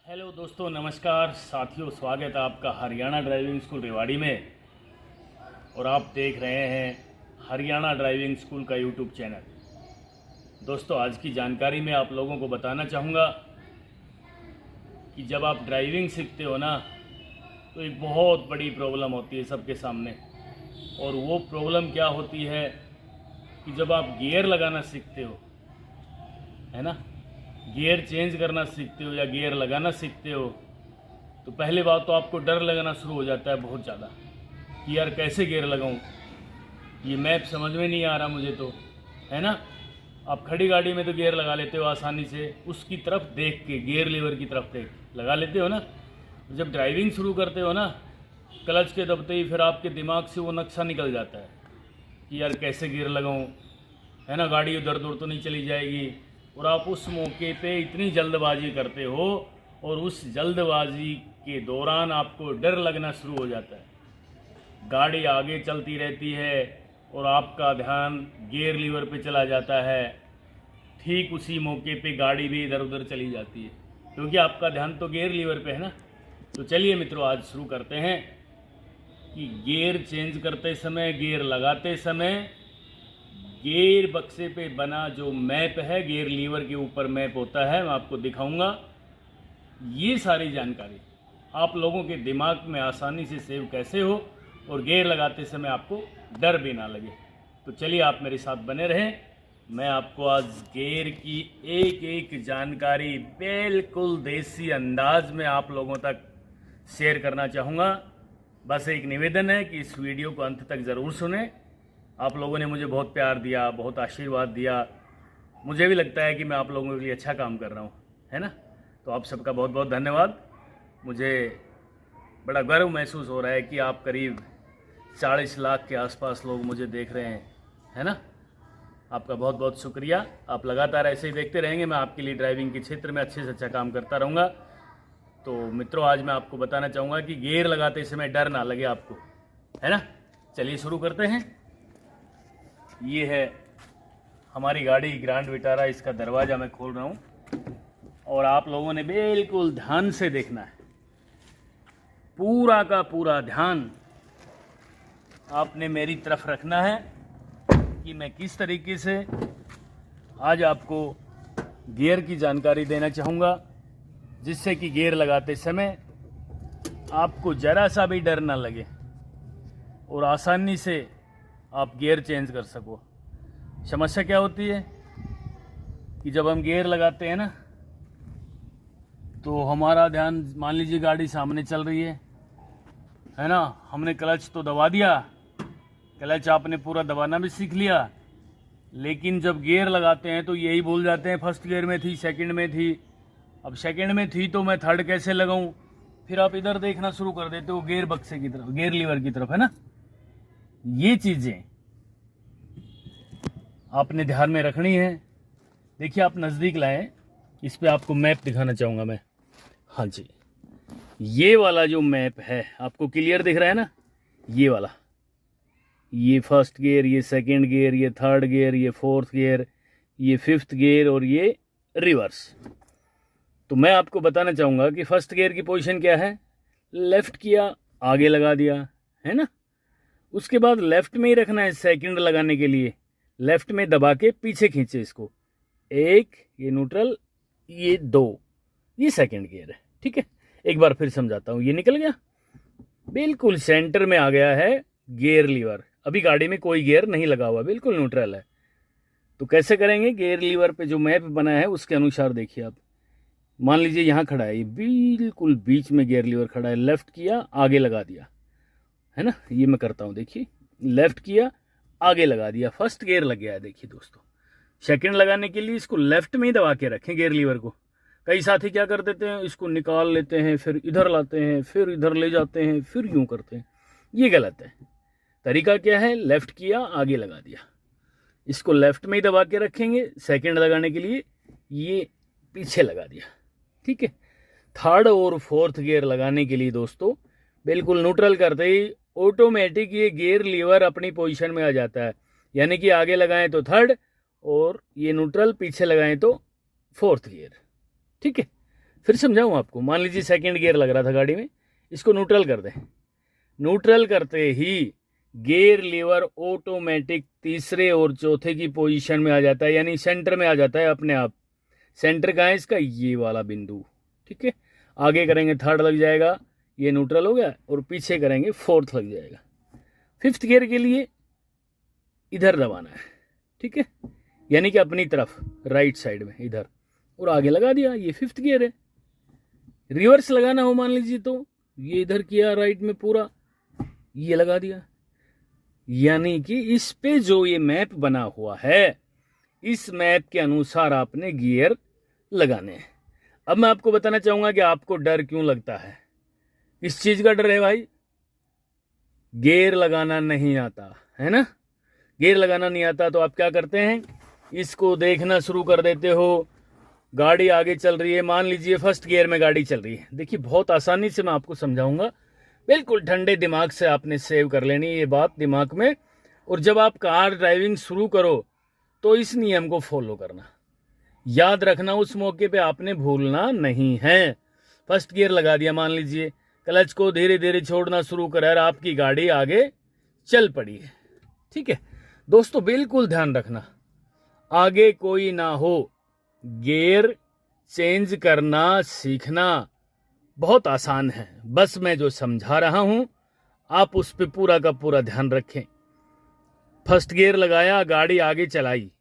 Hello दोस्तों, नमस्कार साथियों, स्वागत है आपका हरियाणा ड्राइविंग स्कूल रेवाड़ी में। और आप देख रहे हैं हरियाणा ड्राइविंग स्कूल का यूट्यूब चैनल। दोस्तों, आज की जानकारी में आप लोगों को बताना चाहूँगा कि जब आप ड्राइविंग सीखते हो ना, तो एक बहुत बड़ी प्रॉब्लम होती है सबके सामने। और वो प्रॉब्लम क्या होती है कि जब आप गियर लगाना सीखते हो, है ना, गियर चेंज करना सीखते हो या गियर लगाना सीखते हो, तो पहले बात तो आपको डर लगना शुरू हो जाता है बहुत ज़्यादा कि यार कैसे गियर लगाऊं, ये मैप समझ में नहीं आ रहा मुझे तो, है ना। आप खड़ी गाड़ी में तो गियर लगा लेते हो आसानी से, उसकी तरफ देख के, गियर लीवर की तरफ देख के लगा लेते हो ना। जब ड्राइविंग शुरू करते हो ना, क्लच के दबते ही फिर आपके दिमाग से वो नक्शा निकल जाता है कि यार कैसे गियर लगाऊं, है ना, गाड़ी उधर उधर तो नहीं चली जाएगी। और आप उस मौके पे इतनी जल्दबाजी करते हो और उस जल्दबाजी के दौरान आपको डर लगना शुरू हो जाता है। गाड़ी आगे चलती रहती है और आपका ध्यान गियर लीवर पे चला जाता है। ठीक उसी मौके पे गाड़ी भी इधर उधर चली जाती है, क्योंकि आपका ध्यान तो गियर लीवर पे है ना। तो चलिए मित्रों, आज शुरू करते हैं कि गियर चेंज करते समय, गियर लगाते समय, गियर बक्से पे बना जो मैप है, गियर लीवर के ऊपर मैप होता है, मैं आपको दिखाऊंगा। ये सारी जानकारी आप लोगों के दिमाग में आसानी से सेव कैसे हो और गियर लगाते समय आपको डर भी ना लगे। तो चलिए आप मेरे साथ बने रहें। मैं आपको आज गियर की एक एक जानकारी बिल्कुल देसी अंदाज में आप लोगों तक शेयर करना चाहूँगा। बस एक निवेदन है कि इस वीडियो को अंत तक ज़रूर सुनें। आप लोगों ने मुझे बहुत प्यार दिया, बहुत आशीर्वाद दिया, मुझे भी लगता है कि मैं आप लोगों के लिए अच्छा काम कर रहा हूँ, है ना। तो आप सबका बहुत बहुत धन्यवाद। मुझे बड़ा गर्व महसूस हो रहा है कि आप करीब 40 लाख के आसपास लोग मुझे देख रहे हैं, है ना। आपका बहुत बहुत शुक्रिया। आप लगातार ऐसे ही देखते रहेंगे, मैं आपके लिए ड्राइविंग के क्षेत्र में अच्छे से अच्छा काम करता रहूँगा। तो मित्रों, आज मैं आपको बताना चाहूँगा कि गियर लगाते समय डर ना लगे आपको, है ना। चलिए शुरू करते हैं। ये है हमारी गाड़ी ग्रैंड विटारा, इसका दरवाज़ा मैं खोल रहा हूँ और आप लोगों ने बिल्कुल ध्यान से देखना है। पूरा का पूरा ध्यान आपने मेरी तरफ रखना है कि मैं किस तरीके से आज आपको गियर की जानकारी देना चाहूँगा, जिससे कि गियर लगाते समय आपको ज़रा सा भी डर ना लगे और आसानी से आप गियर चेंज कर सको। समस्या क्या होती है कि जब हम गियर लगाते हैं ना, तो हमारा ध्यान, मान लीजिए गाड़ी सामने चल रही है ना, हमने क्लच तो दबा दिया, क्लच आपने पूरा दबाना भी सीख लिया, लेकिन जब गियर लगाते हैं तो यही भूल जाते हैं फर्स्ट गियर में थी, सेकंड में थी, अब सेकंड में थी तो मैं थर्ड कैसे लगाऊं। फिर आप इधर देखना शुरू कर देते हो गियर बक्से की तरफ, गियर लीवर की तरफ, है ना। ये चीज़ें आपने ध्यान में रखनी है। देखिए, आप नज़दीक लाएं, इस पे आपको मैप दिखाना चाहूँगा मैं। हाँ जी, ये वाला जो मैप है आपको क्लियर दिख रहा है ना, ये वाला, ये फर्स्ट गियर, ये सेकंड गियर, ये थर्ड गियर, ये फोर्थ गियर, ये फिफ्थ गियर और ये रिवर्स। तो मैं आपको बताना चाहूँगा कि फर्स्ट गियर की पोजीशन क्या है। लेफ़्ट किया, आगे लगा दिया, है ना। उसके बाद लेफ़्ट में ही रखना है सेकंड लगाने के लिए, लेफ़्ट में दबा के पीछे खींचे इसको, एक, ये न्यूट्रल, ये दो, ये सेकंड गियर है, ठीक है। एक बार फिर समझाता हूँ। ये निकल गया, बिल्कुल सेंटर में आ गया है गियर लीवर। अभी गाड़ी में कोई गियर नहीं लगा हुआ, बिल्कुल न्यूट्रल है। तो कैसे करेंगे, गियर लीवर पे जो मैप बना है उसके अनुसार देखिए आप। मान लीजिए यहाँ खड़ा है, ये बिल्कुल बीच में गियर लीवर खड़ा है, लेफ़्ट किया, आगे लगा दिया, है ना। ये मैं करता हूँ, देखिए, लेफ़्ट किया, आगे लगा दिया, फर्स्ट गियर लग गया है। देखिए दोस्तों, सेकंड लगाने के लिए इसको लेफ़्ट में ही दबा के रखें गियर लीवर को। कई साथी क्या कर देते हैं, इसको निकाल लेते हैं, फिर इधर लाते हैं, फिर इधर ले जाते हैं, फिर यूँ करते हैं। ये गलत है। तरीका क्या है, लेफ़्ट किया, आगे लगा दिया, इसको लेफ़्ट में ही दबा के रखेंगे। सेकेंड लगाने के लिए ये पीछे लगा दिया, ठीक है। थर्ड और फोर्थ गियर लगाने के लिए दोस्तों, बिल्कुल न्यूट्रल करते ही ऑटोमेटिक ये गियर लीवर अपनी पोजीशन में आ जाता है। यानी कि आगे लगाएं तो थर्ड और ये न्यूट्रल, पीछे लगाएं तो फोर्थ गियर, ठीक है। फिर समझाऊँ आपको। मान लीजिए सेकंड गियर लग रहा था गाड़ी में, इसको न्यूट्रल कर दें। न्यूट्रल करते ही गियर लीवर ऑटोमेटिक तीसरे और चौथे की पोजीशन में आ जाता है, यानी सेंटर में आ जाता है अपने आप। सेंटर कहाँ है इसका? ये वाला बिंदु, ठीक है। आगे करेंगे थर्ड लग जाएगा, ये न्यूट्रल हो गया, और पीछे करेंगे फोर्थ लग जाएगा। फिफ्थ गियर के लिए इधर दबाना है, ठीक है, यानी कि अपनी तरफ राइट साइड में इधर, और आगे लगा दिया। ये फिफ्थ गियर है। रिवर्स लगाना हो मान लीजिए तो ये इधर किया राइट में पूरा, ये लगा दिया। यानी कि इस पे जो ये मैप बना हुआ है, इस मैप के अनुसार आपने गियर लगाने हैं। अब मैं आपको बताना चाहूंगा कि आपको डर क्यों लगता है। किस चीज का डर है भाई? गियर लगाना नहीं आता है ना। गियर लगाना नहीं आता तो आप क्या करते हैं, इसको देखना शुरू कर देते हो। गाड़ी आगे चल रही है, मान लीजिए फर्स्ट गियर में गाड़ी चल रही है। देखिए बहुत आसानी से मैं आपको समझाऊंगा, बिल्कुल ठंडे दिमाग से आपने सेव कर लेनी ये बात दिमाग में। और जब आप कार ड्राइविंग शुरू करो तो इस नियम को फॉलो करना, याद रखना, उस मौके पे आपने भूलना नहीं है। फर्स्ट गियर लगा दिया मान लीजिए, क्लच को धीरे धीरे छोड़ना शुरू करा और आपकी गाड़ी आगे चल पड़ी है, ठीक है। दोस्तों बिल्कुल ध्यान रखना, आगे कोई ना हो। गियर चेंज करना सीखना बहुत आसान है, बस मैं जो समझा रहा हूं आप उस पर पूरा का पूरा ध्यान रखें। फर्स्ट गियर लगाया, गाड़ी आगे चलाई,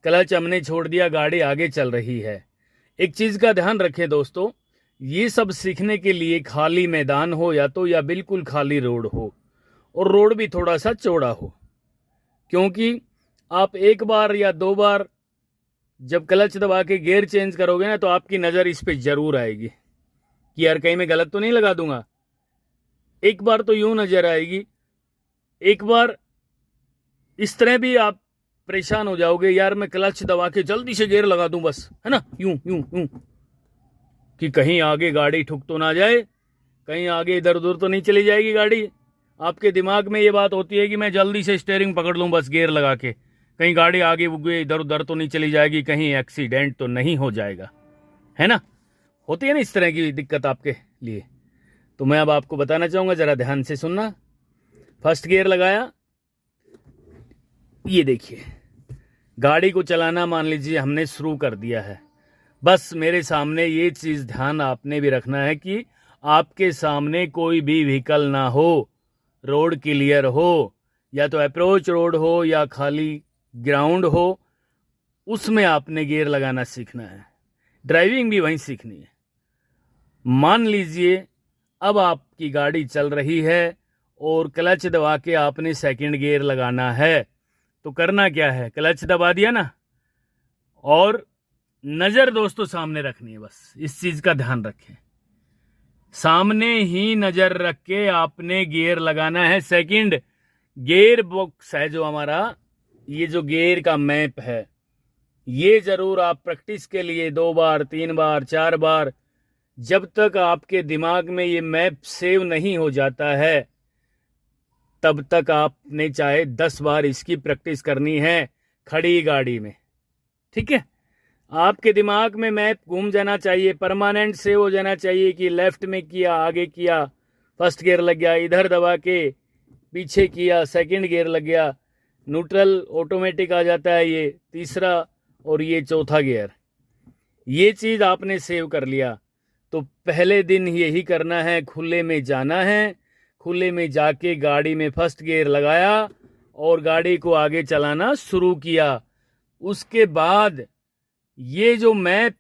क्लच हमने छोड़ दिया, गाड़ी आगे चल रही है। एक चीज का ध्यान रखें दोस्तों, ये सब सीखने के लिए खाली मैदान हो या बिल्कुल खाली रोड हो, और रोड भी थोड़ा सा चौड़ा हो। क्योंकि आप एक बार या दो बार जब क्लच दबा के गियर चेंज करोगे ना, तो आपकी नज़र इस पे जरूर आएगी कि यार कहीं मैं गलत तो नहीं लगा दूंगा। एक बार तो यूं नजर आएगी, एक बार इस तरह भी आप परेशान हो जाओगे, यार मैं क्लच दबा के जल्दी से गियर लगा दूं बस, है ना, यूं यूं यूं, कि कहीं आगे गाड़ी ठुक तो ना जाए, कहीं आगे इधर उधर तो नहीं चली जाएगी गाड़ी। आपके दिमाग में ये बात होती है कि मैं जल्दी से स्टीयरिंग पकड़ लूं बस गियर लगा के, कहीं गाड़ी आगे उगे इधर उधर तो नहीं चली जाएगी, कहीं एक्सीडेंट तो नहीं हो जाएगा, है ना। होती है ना इस तरह की दिक्कत आपके लिए। तो मैं अब आपको बताना चाहूंगा, जरा ध्यान से सुनना। फर्स्ट गियर लगाया, ये देखिए गाड़ी को चलाना मान लीजिए हमने शुरू कर दिया है। बस मेरे सामने ये चीज ध्यान आपने भी रखना है कि आपके सामने कोई भी व्हीकल ना हो, रोड क्लियर हो, या तो अप्रोच रोड हो या खाली ग्राउंड हो, उसमें आपने गियर लगाना सीखना है। ड्राइविंग भी वहीं सीखनी है। मान लीजिए अब आपकी गाड़ी चल रही है और क्लच दबा के आपने सेकंड गियर लगाना है, तो करना क्या है, क्लच दबा दिया ना, और नजर दोस्तों सामने रखनी है। बस इस चीज का ध्यान रखें, सामने ही नजर रख के आपने गियर लगाना है। सेकंड गियर बॉक्स है जो हमारा, ये जो गियर का मैप है, ये जरूर आप प्रैक्टिस के लिए 2 बार 3 बार 4 बार, जब तक आपके दिमाग में ये मैप सेव नहीं हो जाता है तब तक आपने चाहे 10 बार इसकी प्रैक्टिस करनी है खड़ी गाड़ी में, ठीक है। आपके दिमाग में मैप घूम जाना चाहिए, परमानेंट सेव हो जाना चाहिए कि लेफ्ट में किया, आगे किया, फर्स्ट गियर लग गया, इधर दबा के पीछे किया, सेकंड गियर लग गया, न्यूट्रल ऑटोमेटिक आ जाता है, ये तीसरा और ये चौथा गियर। ये चीज़ आपने सेव कर लिया तो पहले दिन यही करना है, खुले में जाना है, खुले में जाके गाड़ी में फर्स्ट गियर लगाया और गाड़ी को आगे चलाना शुरू किया। उसके बाद ये जो मैप,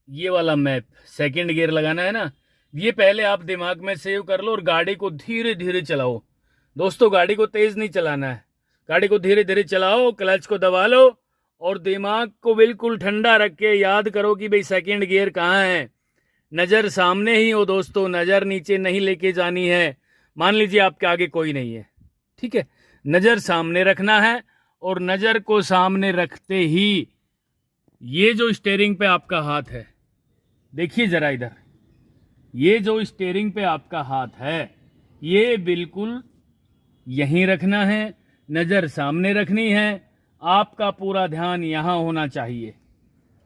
ये वाला मैप सेकंड गियर लगाना है ना, ये पहले आप दिमाग में सेव कर लो और गाड़ी को धीरे धीरे चलाओ। दोस्तों गाड़ी को तेज नहीं चलाना है, गाड़ी को धीरे धीरे चलाओ, क्लच को दबा लो और दिमाग को बिल्कुल ठंडा रख के याद करो कि भाई सेकंड गियर कहाँ है। नज़र सामने ही हो दोस्तों, नज़र नीचे नहीं लेके जानी है। मान लीजिए आपके आगे कोई नहीं है, ठीक है, नज़र सामने रखना है और नज़र को सामने रखते ही ये जो स्टीयरिंग पे आपका हाथ है, देखिए जरा इधर, ये जो स्टीयरिंग पे आपका हाथ है ये बिल्कुल यहीं रखना है, नज़र सामने रखनी है। आपका पूरा ध्यान यहाँ होना चाहिए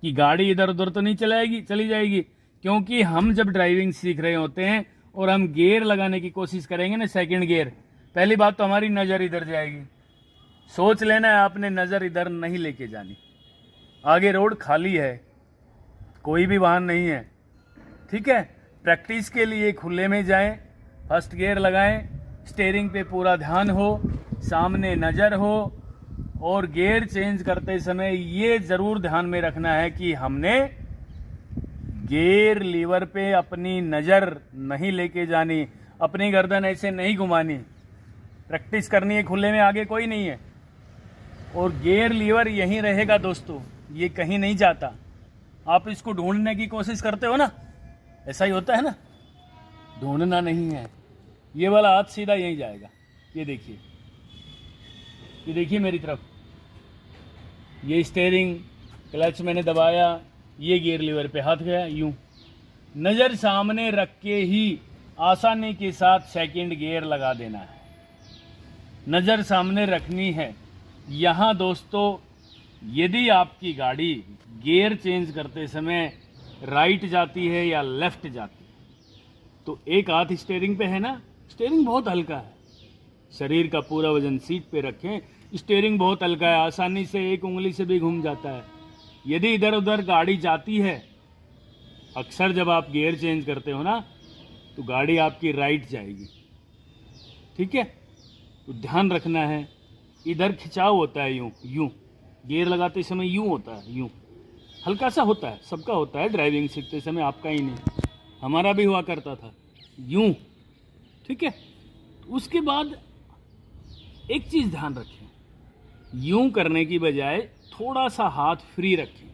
कि गाड़ी इधर उधर तो नहीं चली जाएगी। क्योंकि हम जब ड्राइविंग सीख रहे होते हैं और हम गियर लगाने की कोशिश करेंगे ना, सेकंड गियर, पहली बात तो हमारी नज़र इधर जाएगी। सोच लेना है आपने नज़र इधर नहीं लेके जानी। आगे रोड खाली है, कोई भी वाहन नहीं है, ठीक है। प्रैक्टिस के लिए खुले में जाएं, फर्स्ट गियर लगाएं, स्टीयरिंग पे पूरा ध्यान हो, सामने नज़र हो, और गियर चेंज करते समय ये ज़रूर ध्यान में रखना है कि हमने गियर लीवर पे अपनी नज़र नहीं लेके जानी, अपनी गर्दन ऐसे नहीं घुमानी। प्रैक्टिस करनी है खुले में, आगे कोई नहीं है, और गियर लीवर यहीं रहेगा दोस्तों, ये कहीं नहीं जाता। आप इसको ढूंढने की कोशिश करते हो ना, ऐसा ही होता है ना, ढूंढना नहीं है। ये वाला हाथ सीधा यहीं जाएगा, ये देखिए, ये देखिए मेरी तरफ, ये स्टीयरिंग, क्लच मैंने दबाया, ये गियर लीवर पे हाथ गया, यूं नज़र सामने रख के ही आसानी के साथ सेकंड गियर लगा देना है। नज़र सामने रखनी है। यहाँ दोस्तों, यदि आपकी गाड़ी गियर चेंज करते समय राइट जाती है या लेफ्ट जाती है तो एक हाथ स्टीयरिंग पे है ना, स्टीयरिंग बहुत हल्का है, शरीर का पूरा वजन सीट पे रखें, स्टीयरिंग बहुत हल्का है, आसानी से एक उंगली से भी घूम जाता है। यदि इधर उधर गाड़ी जाती है, अक्सर जब आप गियर चेंज करते हो ना तो गाड़ी आपकी राइट जाएगी, ठीक है। तो ध्यान रखना है, इधर खिंचाव होता है, यूं यूं गियर लगाते समय यूं होता है, यूं हल्का सा होता है, सबका होता है ड्राइविंग सीखते समय, आपका ही नहीं, हमारा भी हुआ करता था, यूं, ठीक है। उसके बाद एक चीज़ ध्यान रखें, यूं करने की बजाय थोड़ा सा हाथ फ्री रखें,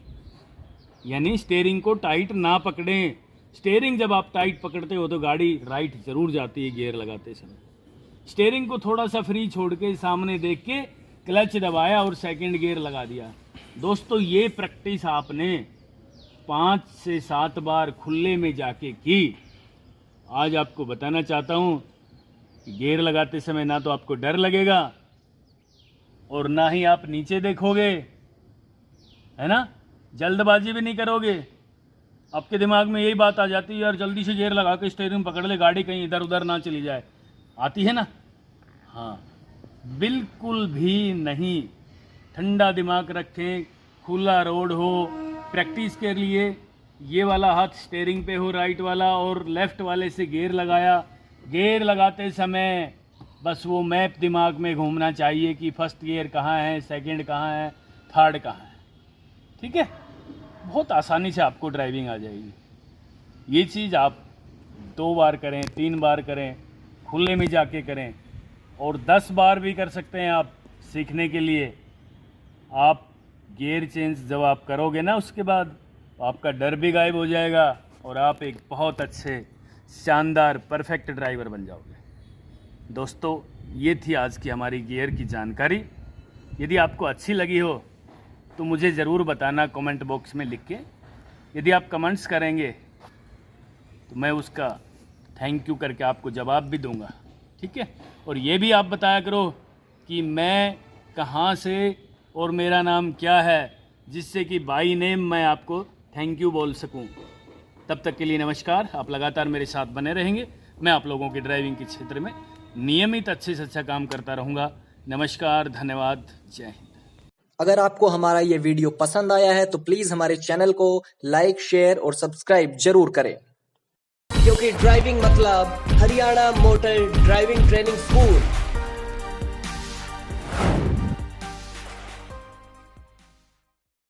यानी स्टीयरिंग को टाइट ना पकड़ें। स्टीयरिंग जब आप टाइट पकड़ते हो तो गाड़ी राइट जरूर जाती है गियर लगाते समय। स्टीयरिंग को थोड़ा सा फ्री छोड़ के सामने देख के क्लच दबाया और सेकंड गियर लगा दिया। दोस्तों, ये प्रैक्टिस आपने 5 से 7 बार खुले में जाके की। आज आपको बताना चाहता हूँ कि गियर लगाते समय ना तो आपको डर लगेगा और ना ही आप नीचे देखोगे, है ना, जल्दबाजी भी नहीं करोगे। आपके दिमाग में यही बात आ जाती है, यार जल्दी से गियर लगा के स्टीयरिंग पकड़ ले, गाड़ी कहीं इधर उधर ना चली जाए, आती है ना। हाँ, बिल्कुल भी नहीं, ठंडा दिमाग रखें, खुला रोड हो, प्रैक्टिस के लिए ये वाला हाथ स्टीयरिंग पे हो राइट वाला, और लेफ्ट वाले से गियर लगाया। गियर लगाते समय बस वो मैप दिमाग में घूमना चाहिए कि फर्स्ट गियर कहाँ है, सेकंड कहाँ है, थर्ड कहाँ है, ठीक है। बहुत आसानी से आपको ड्राइविंग आ जाएगी। ये चीज़ आप 2 बार करें, 3 बार करें, खुले में जाके करें, और 10 बार भी कर सकते हैं आप सीखने के लिए। आप गियर चेंज जब आप करोगे ना, उसके बाद आपका डर भी गायब हो जाएगा और आप एक बहुत अच्छे, शानदार, परफेक्ट ड्राइवर बन जाओगे। दोस्तों, ये थी आज की हमारी गियर की जानकारी। यदि आपको अच्छी लगी हो तो मुझे ज़रूर बताना कमेंट बॉक्स में लिख के। यदि आप कमेंट्स करेंगे तो मैं उसका थैंक यू करके आपको जवाब भी दूंगा, ठीक है। और ये भी आप बताया करो कि मैं कहाँ से और मेरा नाम क्या है, जिससे कि बाई नेम मैं आपको थैंक यू बोल सकूं। तब तक के लिए नमस्कार। आप लगातार मेरे साथ बने रहेंगे, मैं आप लोगों के ड्राइविंग के क्षेत्र में नियमित अच्छे से अच्छा काम करता रहूँगा। नमस्कार, धन्यवाद, जय हिंद। अगर आपको हमारा ये वीडियो पसंद आया है तो प्लीज हमारे चैनल को लाइक, शेयर और सब्सक्राइब जरूर करें, क्योंकि ड्राइविंग मतलब Haryana motor driving training school.